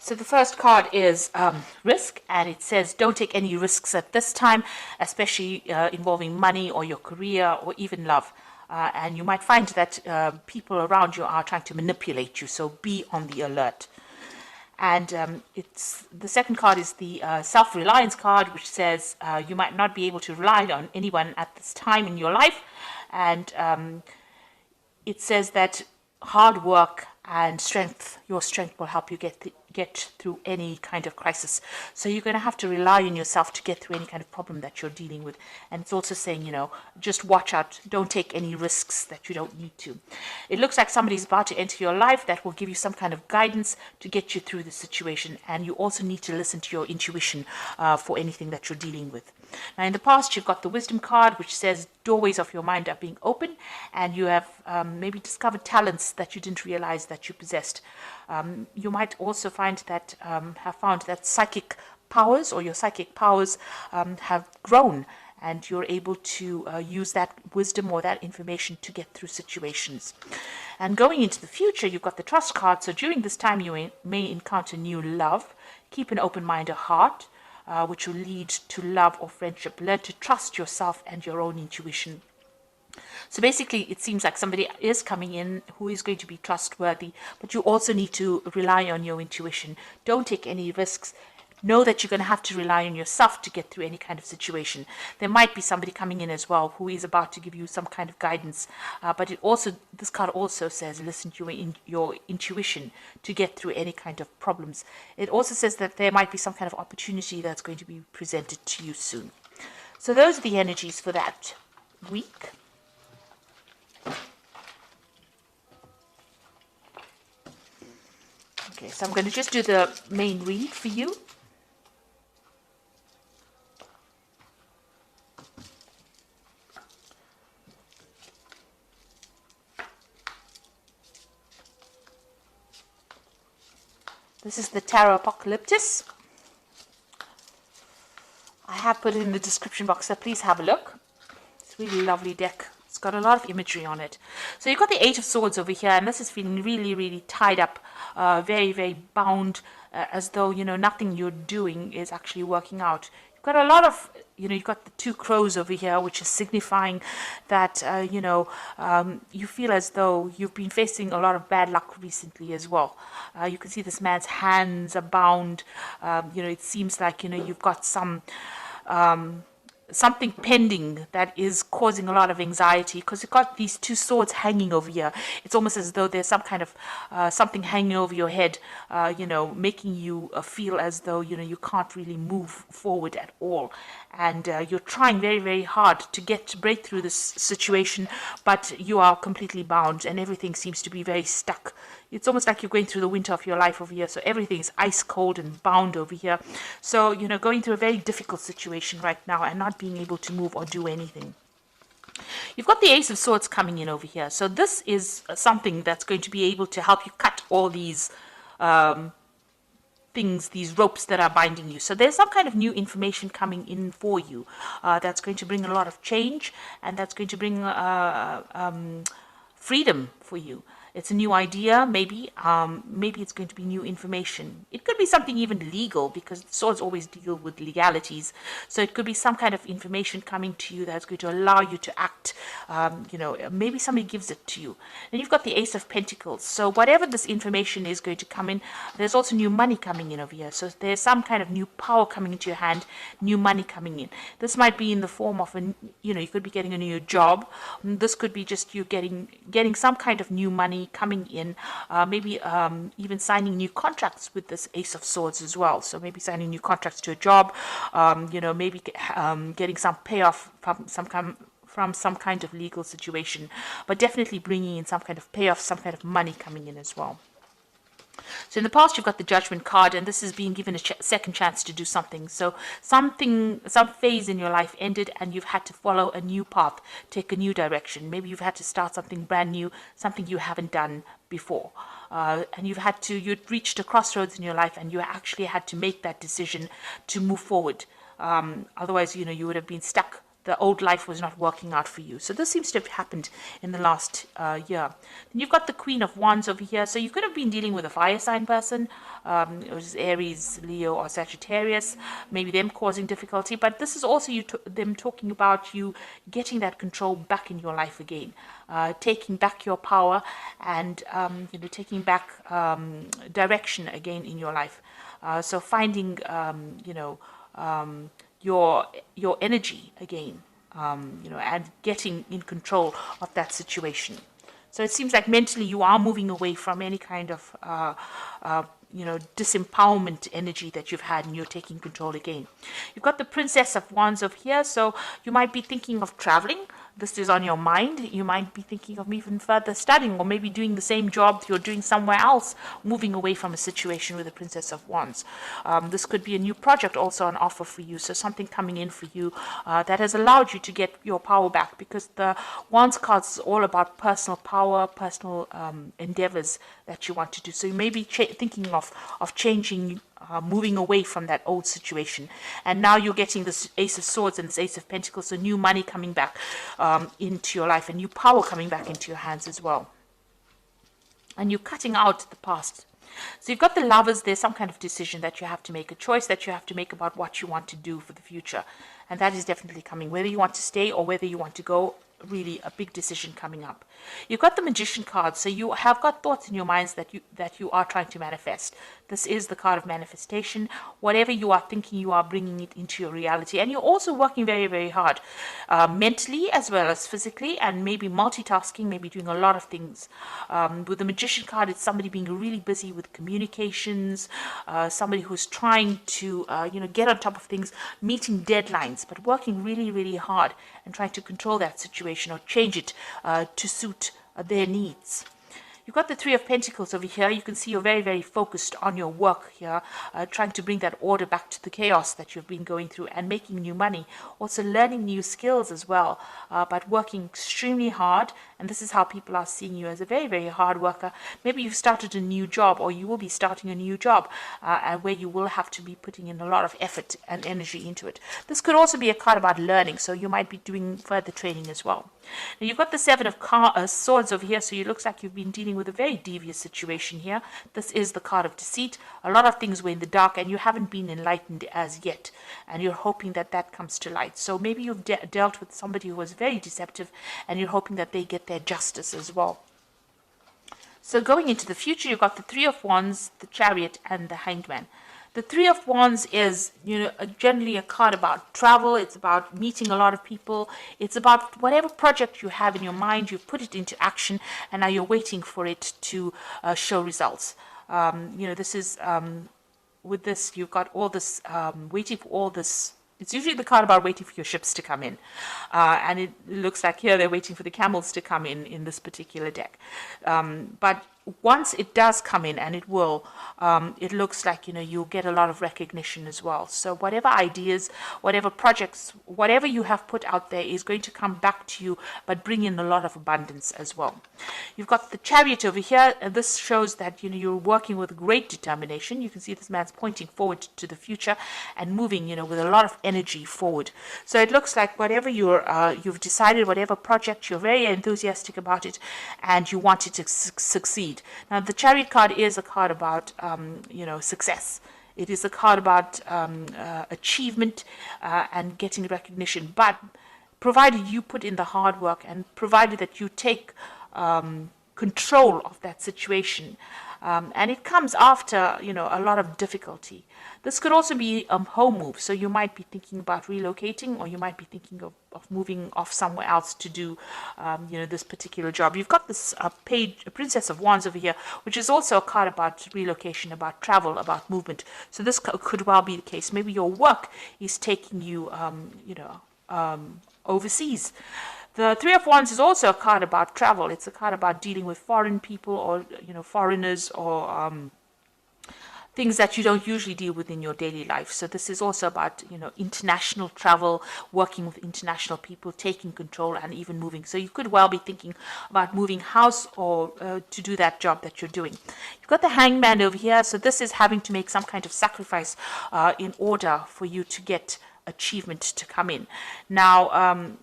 So the first card is risk, and it says don't take any risks at this time, especially involving money or your career or even love. And you might find that people around you are trying to manipulate you, so be on the alert. And it's the second card is the self-reliance card, which says you might not be able to rely on anyone at this time in your life, and it says that hard work and your strength will help you get through any kind of crisis. So you're going to have to rely on yourself to get through any kind of problem that you're dealing with. And it's also saying, just watch out. Don't take any risks that you don't need to. It looks like somebody's about to enter your life that will give you some kind of guidance to get you through the situation. And you also need to listen to your intuition for anything that you're dealing with. Now, in the past, you've got the wisdom card, which says doorways of your mind are being open, and you have maybe discovered talents that you didn't realize that you possessed. You might also find that have found that psychic powers or your psychic powers have grown, and you're able to use that wisdom or that information to get through situations. And going into the future, you've got the trust card. So during this time, you may encounter new love. Keep an open mind or heart, which will lead to love or friendship. Learn to trust yourself and your own intuition. So basically, it seems like somebody is coming in who is going to be trustworthy, but you also need to rely on your intuition. Don't take any risks. Know that you're going to have to rely on yourself to get through any kind of situation. There might be somebody coming in as well who is about to give you some kind of guidance, but this card also says listen to your intuition to get through any kind of problems. It also says that there might be some kind of opportunity that's going to be presented to you soon. So those are the energies for that week. Okay, so I'm going to just do the main read for you. This is the Tarot Apocalyptus. I have put it in the description box, so please have a look. It's a really lovely deck. It's got a lot of imagery on it. So you've got the Eight of Swords over here, and this is feeling really, really tied up, very, very bound, as though, nothing you're doing is actually working out. You've got a lot of, you've got the Two Crows over here, which is signifying that, you feel as though you've been facing a lot of bad luck recently as well. You can see this man's hands are bound. It seems like, you've got something pending that is causing a lot of anxiety, because you've got these two swords hanging over here. It's almost as though there's some kind of something hanging over your head, making you feel as though, you can't really move forward at all. And you're trying very, very hard to break through this situation, but you are completely bound and everything seems to be very stuck. It's almost like you're going through the winter of your life over here. So everything is ice cold and bound over here. So, going through a very difficult situation right now and not being able to move or do anything. You've got the Ace of Swords coming in over here. So this is something that's going to be able to help you cut all these things, these ropes that are binding you. So there's some kind of new information coming in for you that's going to bring a lot of change, and that's going to bring freedom for you. It's a new idea, maybe it's going to be new information. It could be something even legal, because swords always deal with legalities. So it could be some kind of information coming to you that's going to allow you to act. Maybe somebody gives it to you. Then you've got the Ace of Pentacles. So whatever this information is going to come in, there's also new money coming in over here. So there's some kind of new power coming into your hand, new money coming in. This might be in the form of you could be getting a new job. This could be just you getting some kind of new money coming in, maybe even signing new contracts with this Ace of Swords as well. So maybe signing new contracts to a job, maybe getting some payoff from some kind of legal situation, but definitely bringing in some kind of payoff, some kind of money coming in as well. So in the past, you've got the Judgment card, and this is being given a second chance to do something. So some phase in your life ended, and you've had to follow a new path, take a new direction. Maybe you've had to start something brand new, something you haven't done before. And you'd reached a crossroads in your life, and you actually had to make that decision to move forward. Otherwise, you would have been stuck the old life was not working out for you. So this seems to have happened in the last year. Then you've got the Queen of Wands over here. So you could have been dealing with a fire sign person, which is Aries, Leo, or Sagittarius, maybe them causing difficulty. But this is also them talking about you getting that control back in your life again, taking back your power, and taking back direction again in your life. So finding your energy again, and getting in control of that situation. So it seems like mentally you are moving away from any kind of disempowerment energy that you've had, and you're taking control again. You've got the Princess of Wands over here, so you might be thinking of traveling. This is on your mind. You might be thinking of even further studying, or maybe doing the same job you're doing somewhere else, moving away from a situation with the Princess of Wands. This could be a new project also on offer for you, so something coming in for you that has allowed you to get your power back, because the Wands cards is all about personal power, personal endeavors that you want to do. So you may be thinking of changing, moving away from that old situation, and now you're getting this Ace of Swords and this Ace of Pentacles, so new money coming back into your life, and new power coming back into your hands as well, and you're cutting out the past. So you've got the Lovers. There's some kind of decision that you have to make, a choice that you have to make about what you want to do for the future, and that is definitely coming, whether you want to stay or whether you want to go. Really a big decision coming up. You've got the Magician card, so you have got thoughts in your minds that you are trying to manifest. This is the card of manifestation. Whatever you are thinking, you are bringing it into your reality, and you're also working very, very hard, mentally as well as physically, and maybe multitasking, maybe doing a lot of things. With the Magician card, it's somebody being really busy with communications, somebody who's trying to get on top of things, meeting deadlines, but working really, really hard and trying to control that situation or change it to suit their needs. You've got the Three of Pentacles over here. You can see you're very, very focused on your work here, trying to bring that order back to the chaos that you've been going through, and making new money. Also learning new skills as well, but working extremely hard. And this is how people are seeing you, as a very, very hard worker. Maybe you've started a new job, or you will be starting a new job, where you will have to be putting in a lot of effort and energy into it. This could also be a card about learning, so you might be doing further training as well. Now you've got the Seven of Swords over here, so it looks like you've been dealing with a very devious situation here. This is the card of deceit. A lot of things were in the dark, and you haven't been enlightened as yet, and you're hoping that that comes to light. So maybe you've dealt with somebody who was very deceptive, and you're hoping that they get their justice as well. So going into the future, you've got the Three of Wands, the Chariot, and the Hanged Man. The Three of Wands is, generally a card about travel. It's about meeting a lot of people. It's about whatever project you have in your mind, you've put it into action, and now you're waiting for it to show results. This is, with this, you've got all this, waiting for all this. It's usually the card about waiting for your ships to come in. And it looks like here they're waiting for the camels to come in this particular deck. But once it does come in, and it will, it looks like, you'll get a lot of recognition as well. So whatever ideas, whatever projects, whatever you have put out there is going to come back to you, but bring in a lot of abundance as well. You've got the Chariot over here, and this shows that, you're working with great determination. You can see this man's pointing forward to the future and moving, with a lot of energy forward. So it looks like whatever you've decided, whatever project, you're very enthusiastic about it, and you want it to succeed. Now, the Chariot card is a card about, success. It is a card about achievement and getting recognition. But provided you put in the hard work, and provided that you take control of that situation, and it comes after, a lot of difficulty. This could also be a home move, so you might be thinking about relocating, or you might be thinking of moving off somewhere else to do, this particular job. You've got this Princess of Wands over here, which is also a card about relocation, about travel, about movement. So this could well be the case. Maybe your work is taking you, overseas. The Three of Wands is also a card about travel. It's a card about dealing with foreign people, or, foreigners, or things that you don't usually deal with in your daily life. So this is also about, international travel, working with international people, taking control, and even moving. So you could well be thinking about moving house, or to do that job that you're doing. You've got the Hangman over here. So this is having to make some kind of sacrifice in order for you to get achievement to come in. Now,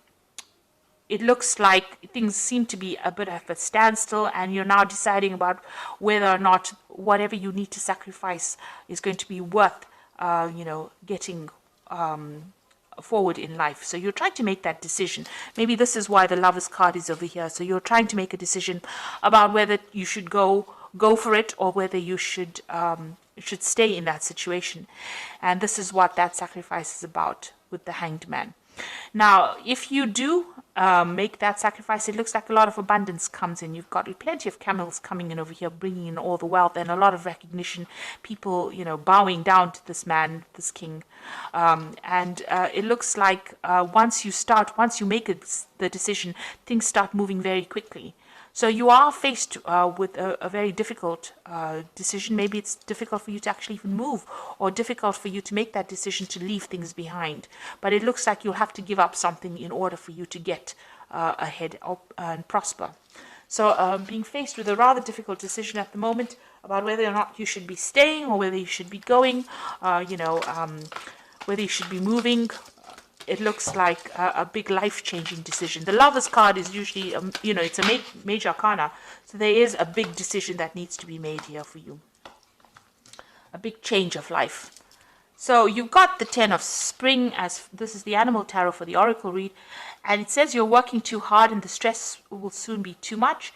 it looks like things seem to be a bit of a standstill, and you're now deciding about whether or not whatever you need to sacrifice is going to be worth, getting forward in life. So you're trying to make that decision. Maybe this is why the Lovers card is over here. So you're trying to make a decision about whether you should go for it, or whether you should stay in that situation. And this is what that sacrifice is about with the Hanged Man. Now, if you do make that sacrifice, it looks like a lot of abundance comes in. You've got plenty of camels coming in over here, bringing in all the wealth, and a lot of recognition. People, bowing down to this man, this king. And it looks like once you make the decision, things start moving very quickly. So you are faced with a very difficult decision. Maybe it's difficult for you to actually even move, or difficult for you to make that decision to leave things behind. But it looks like you'll have to give up something in order for you to get ahead and prosper. So being faced with a rather difficult decision at the moment about whether or not you should be staying, or whether you should be going, whether you should be moving. It looks like a big life-changing decision. The Lovers card is usually, it's a major arcana. So there is a big decision that needs to be made here for you. A big change of life. So you've got the 10 of Spring, as this is the animal tarot for the oracle read. And it says you're working too hard and the stress will soon be too much.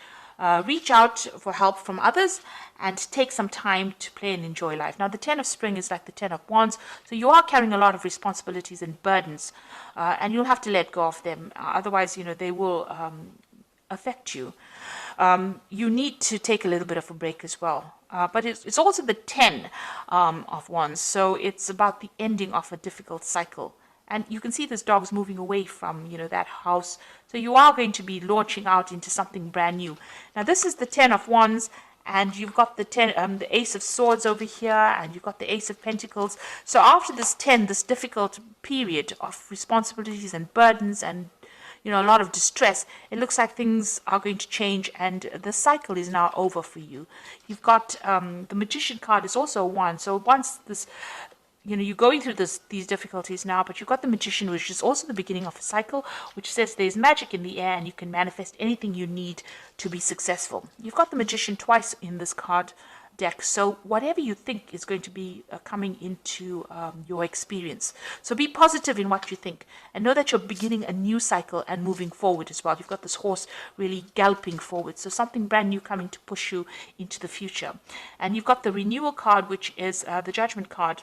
Reach out for help from others and take some time to play and enjoy life. Now, the 10 of Spring is like the 10 of Wands, so you are carrying a lot of responsibilities and burdens, and you'll have to let go of them. Otherwise, they will affect you. You need to take a little bit of a break as well. But it's also the 10 of Wands, so it's about the ending of a difficult cycle. And you can see this dog's moving away from, that house. So you are going to be launching out into something brand new. Now, this is the 10 of Wands, and you've got the Ace of Swords over here, and you've got the Ace of Pentacles. So after this difficult period of responsibilities and burdens and, a lot of distress, it looks like things are going to change, and the cycle is now over for you. You've got the Magician card is also one. So once this... you're going through these difficulties now, but you've got the Magician, which is also the beginning of a cycle, which says there's magic in the air and you can manifest anything you need to be successful. You've got the Magician twice in this card deck, so whatever you think is going to be coming into your experience. So be positive in what you think, and know that you're beginning a new cycle and moving forward as well. You've got this horse really galloping forward, so something brand new coming to push you into the future. And you've got the Renewal card, which is the Judgment card,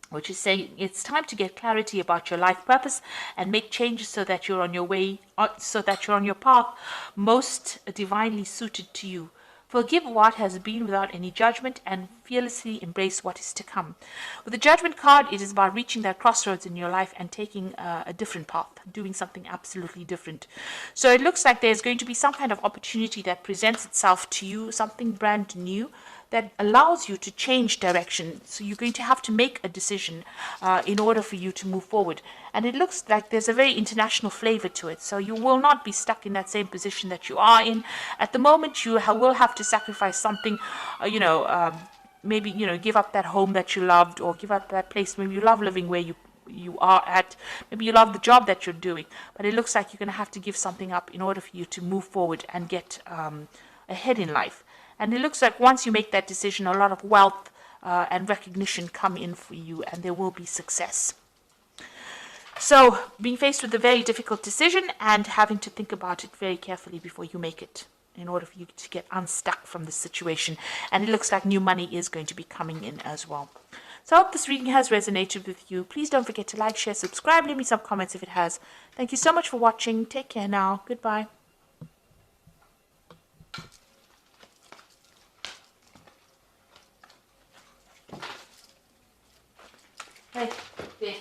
which is saying it's time to get clarity about your life purpose and make changes so that you're on your way, so that you're on your path most divinely suited to you. Forgive what has been without any judgment and fearlessly embrace what is to come. With the Judgment card, it is about reaching that crossroads in your life and taking a different path, doing something absolutely different. So it looks like there's going to be some kind of opportunity that presents itself to you, something brand new, that allows you to change direction. So you're going to have to make a decision in order for you to move forward. And it looks like there's a very international flavor to it. So you will not be stuck in that same position that you are in. At the moment, you will have to sacrifice something, maybe, give up that home that you loved, or give up that place. Maybe you love living where you are at. Maybe you love the job that you're doing. But it looks like you're going to have to give something up in order for you to move forward and get ahead in life. And it looks like once you make that decision, a lot of wealth and recognition come in for you, and there will be success. So being faced with a very difficult decision and having to think about it very carefully before you make it, in order for you to get unstuck from this situation. And it looks like new money is going to be coming in as well. So I hope this reading has resonated with you. Please don't forget to like, share, subscribe, leave me some comments if it has. Thank you so much for watching. Take care now. Goodbye. Right there.